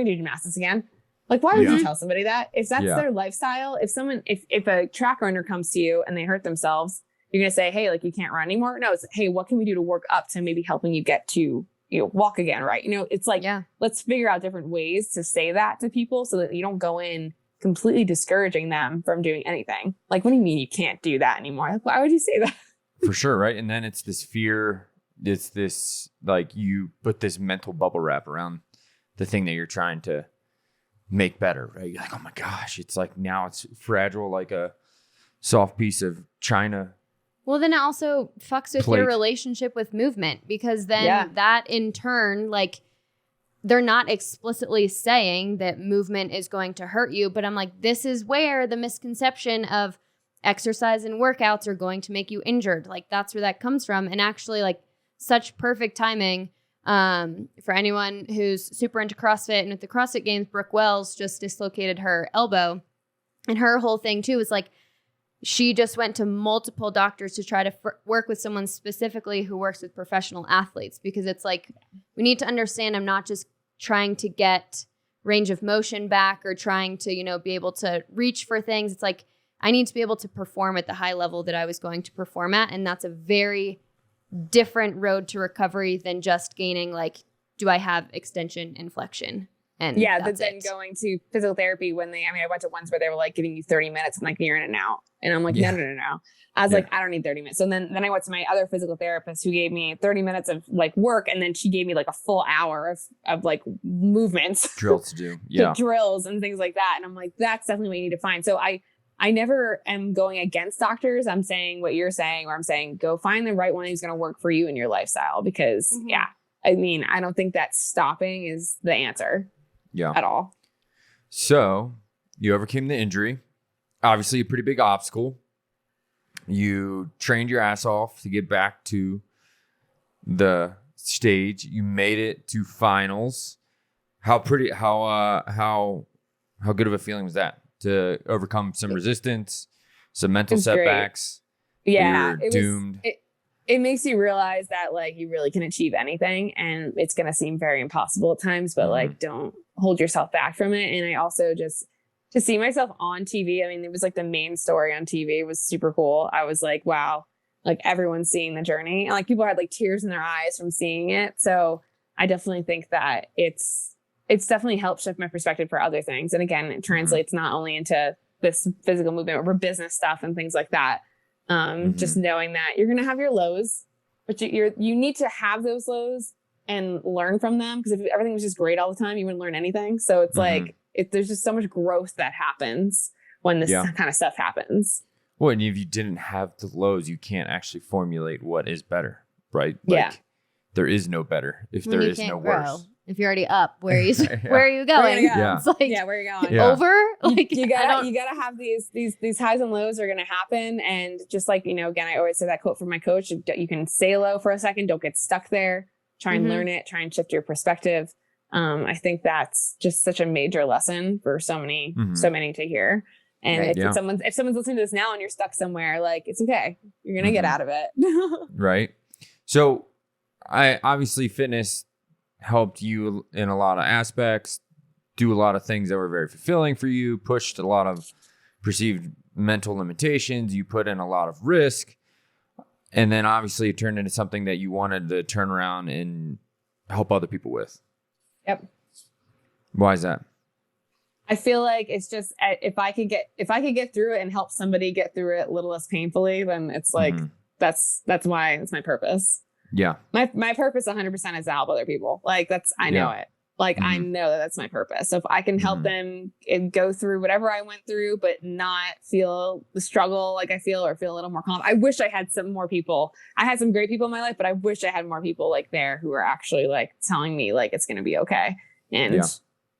to do gymnastics again. Like, why would you tell somebody that? If that's their lifestyle, if a track runner comes to you and they hurt themselves, you're going to say, hey, like, you can't run anymore. No, it's, hey, what can we do to work up to maybe helping you get to, walk again, right? It's like, let's figure out different ways to say that to people so that you don't go in completely discouraging them from doing anything. Like, what do you mean you can't do that anymore? Like, why would you say that? For sure, right? And then it's this fear, it's this, like, you put this mental bubble wrap around the thing that you're trying to make better, right? You're like, oh my gosh, it's like now it's fragile like a soft piece of china. Well, then it also fucks with your relationship with movement, because then that in turn, like, they're not explicitly saying that movement is going to hurt you, but I'm like, this is where the misconception of exercise and workouts are going to make you injured. Like, that's where that comes from. And actually, like, such perfect timing for anyone who's super into CrossFit. And at the CrossFit Games, Brooke Wells just dislocated her elbow. And her whole thing too was like, she just went to multiple doctors to try to work with someone specifically who works with professional athletes, because it's like, we need to understand I'm not just trying to get range of motion back or trying to, be able to reach for things. It's like, I need to be able to perform at the high level that I was going to perform at. And that's a very different road to recovery than just gaining, like, do I have extension and flexion? And but then going to physical therapy when I went to ones where they were like giving you 30 minutes and like you're in and out. And I'm like, no. I was like, I don't need 30 minutes. So then I went to my other physical therapist who gave me 30 minutes of like work. And then she gave me like a full hour of like movements. Drills to do. Yeah. Drills and things like that. And I'm like, that's definitely what you need to find. So I never am going against doctors. I'm saying what you're saying, or I'm saying, go find the right one who's going to work for you and your lifestyle. Because I don't think that stopping is the answer. Yeah. At all. So you overcame the injury. Obviously a pretty big obstacle. You trained your ass off to get back to the stage. You made it to finals. How good of a feeling was that to overcome some resistance, some mental setbacks? Great. Yeah. You're doomed. It makes you realize that like you really can achieve anything, and it's going to seem very impossible at times, but like, don't hold yourself back from it. And I also just to see myself on TV. I mean, it was like the main story on TV. It was super cool. I was like, wow, like everyone's seeing the journey, and like people had like tears in their eyes from seeing it. So I definitely think that it's definitely helped shift my perspective for other things. And again, it translates not only into this physical movement, but for business stuff and things like that. Just knowing that you're going to have your lows, but you need to have those lows and learn from them. Because if everything was just great all the time, you wouldn't learn anything. So it's like, there's just so much growth that happens when this kind of stuff happens. Well, and if you didn't have the lows, you can't actually formulate what is better, right? Like, there is no better if there is no worse. If you're already up, where are you going? It's like, where are you going? Over? Like, you gotta have these highs and lows are gonna happen. And just like, again, I always say that quote from my coach, you can stay low for a second, don't get stuck there, try and learn it, try and shift your perspective. I think that's just such a major lesson for so many to hear. And if someone's listening to this now and you're stuck somewhere, like, it's okay. You're gonna get out of it. Right. So obviously fitness helped you in a lot of aspects, do a lot of things that were very fulfilling for you, pushed a lot of perceived mental limitations, you put in a lot of risk, and then obviously it turned into something that you wanted to turn around and help other people with. Yep. Why is that? I feel like it's just, if I could get through it and help somebody get through it a little less painfully, then it's like, that's why it's my purpose. Yeah. My purpose 100% is to help other people. Like I know it. Like I know that that's my purpose. So if I can help them and go through whatever I went through, but not feel the struggle like I feel, or feel a little more calm. I wish I had some more people. I had some great people in my life, but I wish I had more people like there who are actually like telling me like it's going to be okay, and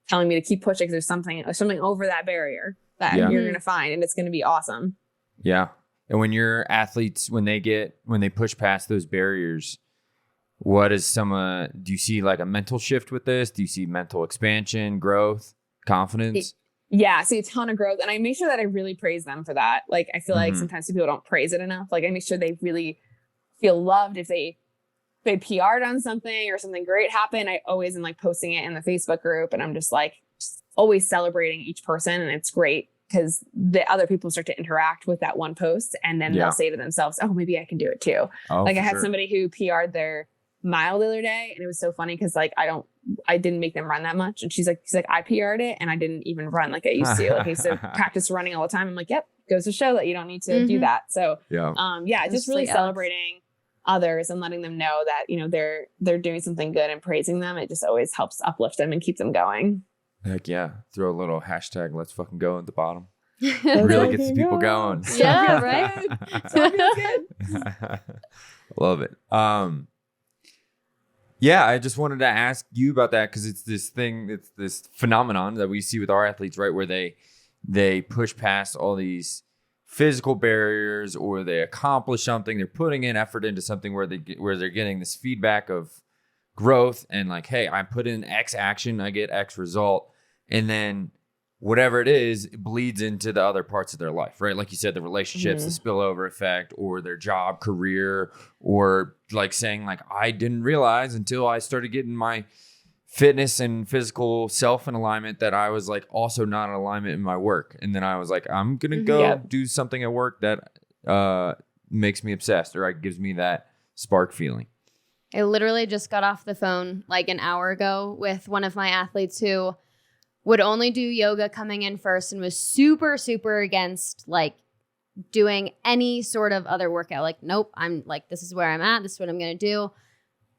telling me to keep pushing because there's something over that barrier that you're going to find, and it's going to be awesome. Yeah. And when your athletes, when they push past those barriers, what is do you see like a mental shift with this? Do you see mental expansion, growth, confidence? Yeah, I see a ton of growth. And I make sure that I really praise them for that. Like, I feel like sometimes people don't praise it enough. Like, I make sure they really feel loved. If they PR'd on something or something great happened, I always am like posting it in the Facebook group. And I'm just like, always celebrating each person. And it's great because the other people start to interact with that one post. And then they'll say to themselves, oh, maybe I can do it too. Oh, like I had somebody who PR'd their mile the other day, and it was so funny because like I didn't make them run that much, and she's like I PR'd it and I didn't even run like I used to. Like I used to practice running all the time. I'm like, yep, goes to show that you don't need to do that. So just really celebrating others and letting them know that, you know, they're doing something good and praising them. It just always helps uplift them and keep them going. Heck yeah, throw a little hashtag let's fucking go at the bottom. Really gets the people going. Yeah, right. So good. Love it. Yeah, I just wanted to ask you about that because it's this phenomenon that we see with our athletes, right? Where they push past all these physical barriers, or they accomplish something. They're putting in effort into something where they're getting this feedback of growth and like, hey, I put in X action, I get X result, and then whatever it is, it bleeds into the other parts of their life, right? Like you said, the relationships, the spillover effect, or their job, career, or like saying like, I didn't realize until I started getting my fitness and physical self in alignment that I was like also not in alignment in my work. And then I was like, I'm going to go do something at work that makes me obsessed, or gives me that spark feeling. I literally just got off the phone like an hour ago with one of my athletes who would only do yoga coming in first and was super, super against like doing any sort of other workout. Like, nope, I'm like, this is where I'm at. This is what I'm going to do.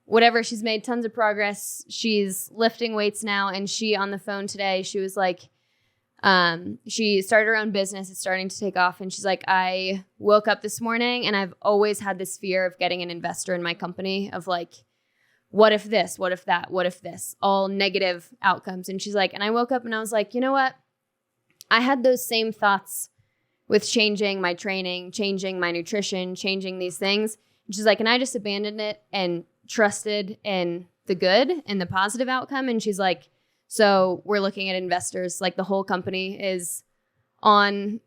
Whatever. She's made tons of progress. She's lifting weights now. And she on the phone today, she was like, she started her own business. It's starting to take off. And she's like, I woke up this morning and I've always had this fear of getting an investor in my company of like, what if this, what if that, what if this, all negative outcomes. And she's like, and I woke up and I was like, you know what? I had those same thoughts with changing my training, changing my nutrition, changing these things. And she's like, and I just abandoned it and trusted in the good and the positive outcome. And she's like, so we're looking at investors, like the whole company is on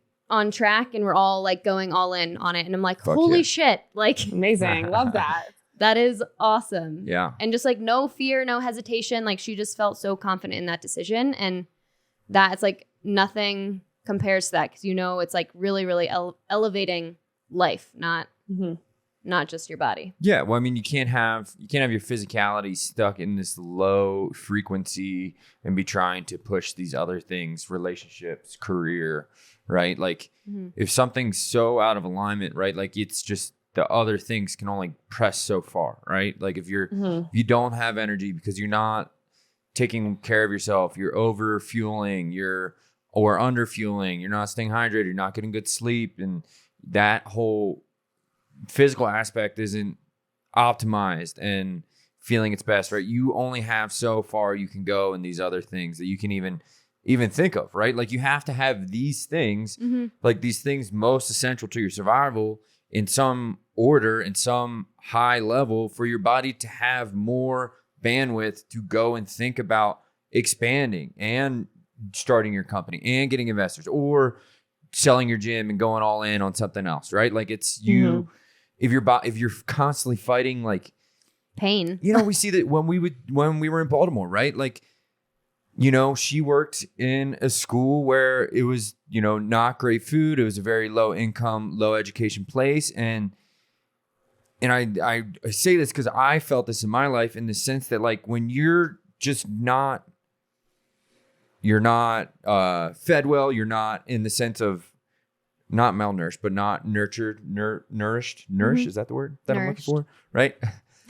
track and we're all like going all in on it. And I'm like, holy shit. Like amazing. Love that. That is awesome. Yeah. And just like no fear, no hesitation. Like she just felt so confident in that decision. And that it's like nothing compares to that. Cause you know, it's like really, really elevating life, not just your body. Yeah. Well, I mean, you can't have your physicality stuck in this low frequency and be trying to push these other things, relationships, career, right? Like if something's so out of alignment, right? Like it's just, the other things can only press so far, right? Like if if you don't have energy because you're not taking care of yourself, you're over fueling, or under fueling, you're not staying hydrated, you're not getting good sleep, and that whole physical aspect isn't optimized and feeling its best, right? You only have so far you can go in these other things that you can even think of, right? Like you have to have these things, like these things most essential to your survival in some order, in some high level for your body to have more bandwidth to go and think about expanding and starting your company and getting investors or selling your gym and going all in on something else, right? Like it's you, if you're constantly fighting like pain, you know, we see that when we were in Baltimore, right? Like, you know, she worked in a school where it was, you know, not great food. It was a very low income, low education place. And I say this because I felt this in my life in the sense that like when you're just not fed well, you're not in the sense of not malnourished, but not nurtured, nourished. Is that the word that I'm looking for? Right?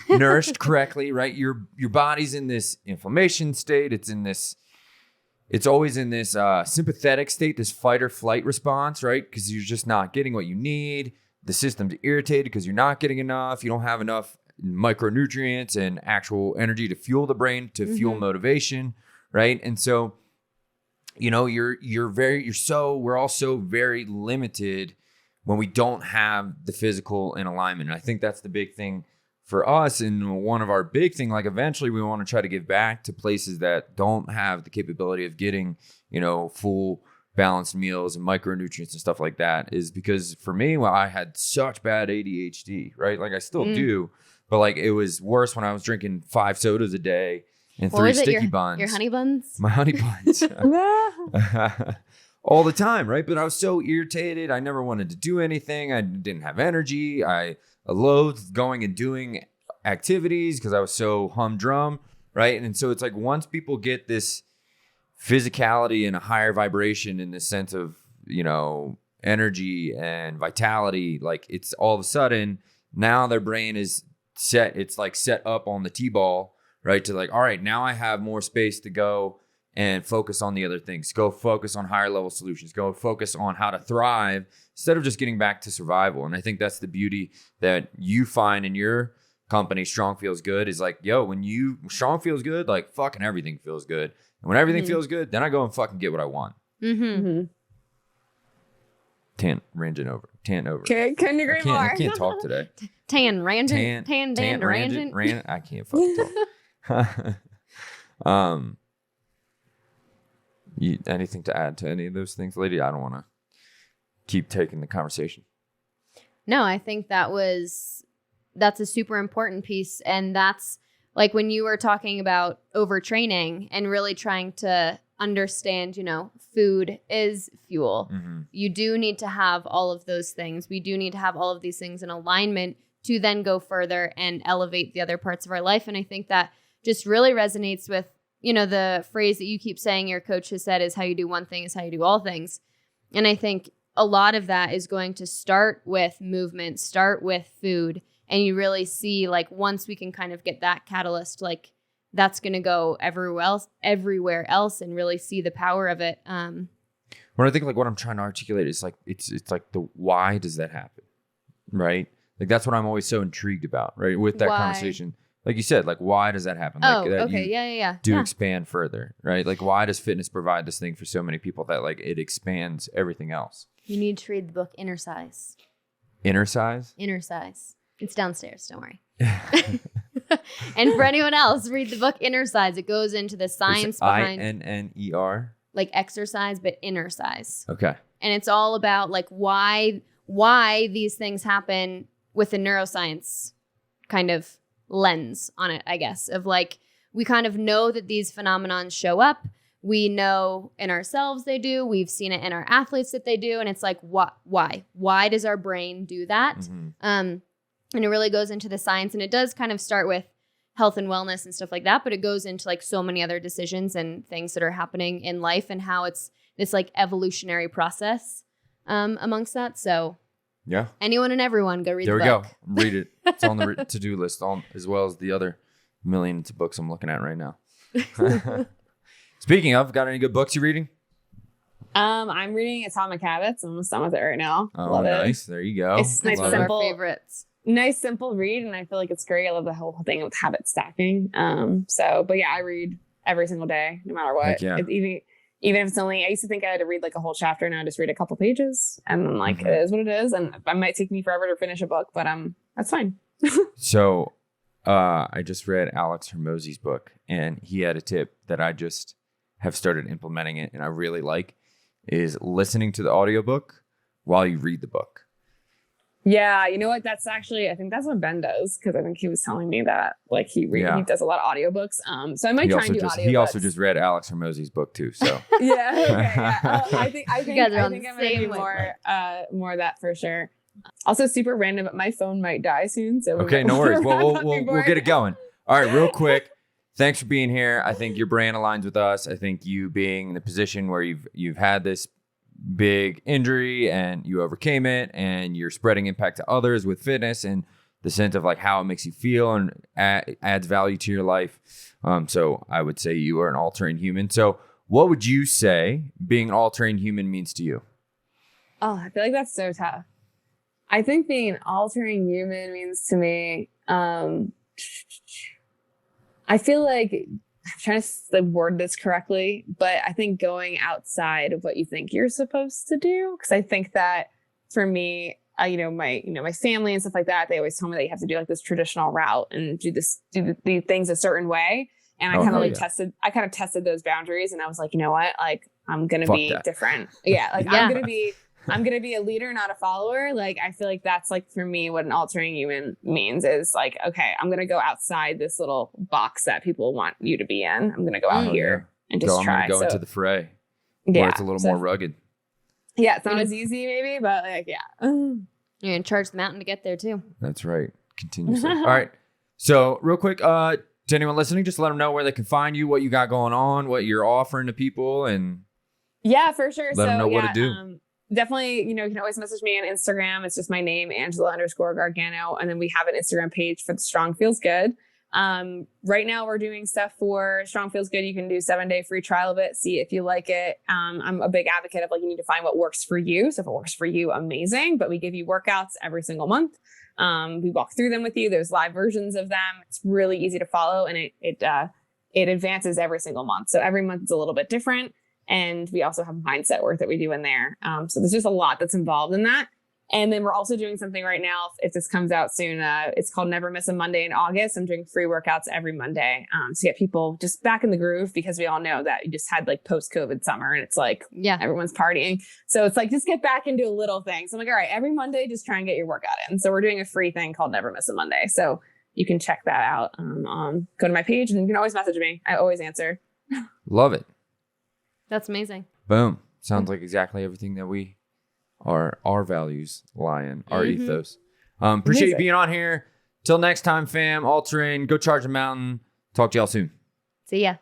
Nourished correctly, right? Your body's in this inflammation state. It's always in this sympathetic state, this fight or flight response, right? Because you're just not getting what you need. The system's irritated because you're not getting enough. You don't have enough micronutrients and actual energy to fuel the brain, to fuel motivation, right? And so, you know, we're all so very limited when we don't have the physical in alignment. And I think that's the big thing for us. And one of our big thing, like eventually we want to try to give back to places that don't have the capability of getting, full balanced meals and micronutrients and stuff like that, is because for me, I had such bad ADHD, right? Like I still do, but like it was worse when I was drinking 5 sodas a day and 3 sticky buns. Your honey buns? My honey buns. All the time, right? But I was so irritated. I never wanted to do anything. I didn't have energy. I loathed going and doing activities because I was so humdrum, right? And so it's like once people get this physicality and a higher vibration in the sense of, energy and vitality, like it's all of a sudden now their brain is set. It's like set up on the T-ball, right? To like, all right, now I have more space to go and focus on the other things. Go focus on higher level solutions. Go focus on how to thrive instead of just getting back to survival. And I think that's the beauty that you find in your company, Strong Feels Good, is like, when Strong feels good, like fucking everything feels good. And when everything feels good, then I go and fucking get what I want. Tant ranting over. Okay, couldn't agree more. I can't talk today. Tan ranting. I can't fucking talk. Anything to add to any of those things, lady? I don't want to keep taking the conversation. No, I think that's a super important piece. And that's like when you were talking about overtraining and really trying to understand, food is fuel. You do need to have all of those things. We do need to have all of these things in alignment to then go further and elevate the other parts of our life. And I think that just really resonates with, the phrase that you keep saying your coach has said is how you do one thing is how you do all things. And I think a lot of that is going to start with movement, start with food. And you really see like once we can kind of get that catalyst, like that's going to go everywhere else and really see the power of it. When I think like what I'm trying to articulate is like, it's like the why does that happen? Right? Like that's what I'm always so intrigued about, right? With that conversation. Like you said, like, why does that happen? Like, okay. Yeah. Expand further, right? Like, why does fitness provide this thing for so many people that, like, it expands everything else? You need to read the book Innersize. Innersize? Innersize. It's downstairs. Don't worry. And for anyone else, read the book Innersize. It goes into the science behind INNER, like exercise, but inner size. Okay. And it's all about like why these things happen with the neuroscience kind of lens on it, I guess, of like, we kind of know that these phenomenons show up. We know in ourselves they do. We've seen it in our athletes that they do. And it's like, why does our brain do that? And it really goes into the science, and it does kind of start with health and wellness and stuff like that. But it goes into like so many other decisions and things that are happening in life and how it's this like evolutionary process amongst that. So yeah, anyone and everyone go read the book. There we go. Read it. It's on the to-do list, as well as the other millions of books I'm looking at right now. Speaking of, got any good books you reading? I'm reading Atomic Habits. I'm almost done with it right now. Oh, Love nice. it. There you go. It's nice, one of our favorites. Nice, simple read, and I feel like it's great. I love the whole thing with habit stacking. But yeah, I read every single day, no matter what. Yeah. Even if it's only, I used to think I had to read like a whole chapter, and I just read a couple pages, and then like it is what it is, and it might take me forever to finish a book, but that's fine. So, I just read Alex Hormozy's book, and he had a tip that I just have started implementing it, and I really like, is listening to the audiobook while you read the book. Yeah, you know what? That's actually, I think that's what Ben does, because I think he was telling me that like he does a lot of audiobooks. So I might try and do audiobooks. He also just read Alex Hormozy's book too. So yeah, okay, yeah. I think I'm gonna do more of that for sure. Also, super random, but my phone might die soon. So okay, no worries. Well, we'll get it going. All right, real quick. Thanks for being here. I think your brand aligns with us. I think you being in the position where you've had this big injury and you overcame it, and you're spreading impact to others with fitness and the sense of like how it makes you feel and adds value to your life. So I would say you are an all-terrain human. So what would you say being an all-terrain human means to you? Oh, I feel like that's so tough. I think being an all-terrain human means to me, I feel like I'm trying to word this correctly, but I think going outside of what you think you're supposed to do, because I think that for me, my family and stuff like that, they always told me that you have to do like this traditional route and do the things a certain way. And I kind of tested those boundaries, and I was like, you know what? Like, I'm going to be different. Yeah. Like I'm going to be a leader, not a follower. Like, I feel like that's like, for me, what an altering human means is like, okay, I'm going to go outside this little box that people want you to be in. I'm going to go out here and just try. I'm going to go into the fray where it's a little more rugged. Yeah. It's not as easy maybe, but like, yeah. You're going to charge the mountain to get there too. That's right. Continuously. All right. So real quick, to anyone listening, just let them know where they can find you, what you got going on, what you're offering to people, and yeah, for sure. Let them know what to do. Definitely, you can always message me on Instagram. It's just my name, Angela_Gargano. And then we have an Instagram page for the Strong Feels Good. Right now we're doing stuff for Strong Feels Good. You can do 7-day free trial of it. See if you like it. I'm a big advocate of like, you need to find what works for you. So if it works for you, amazing. But we give you workouts every single month. We walk through them with you. There's live versions of them. It's really easy to follow, and it advances every single month. So every month is a little bit different. And we also have mindset work that we do in there. So there's just a lot that's involved in that. And then we're also doing something right now. If this comes out soon, it's called Never Miss a Monday in August. I'm doing free workouts every Monday to get people just back in the groove, because we all know that you just had like post-COVID summer and it's like, everyone's partying. So it's like, just get back into a little thing. So I'm like, all right, every Monday, just try and get your workout in. So we're doing a free thing called Never Miss a Monday. So you can check that out. Go to my page, and you can always message me. I always answer. Love it. That's amazing. Boom. Sounds like exactly everything that our values lie in, our ethos. Appreciate you being on here. Till next time, fam. Altering. Go charge a mountain. Talk to y'all soon. See ya.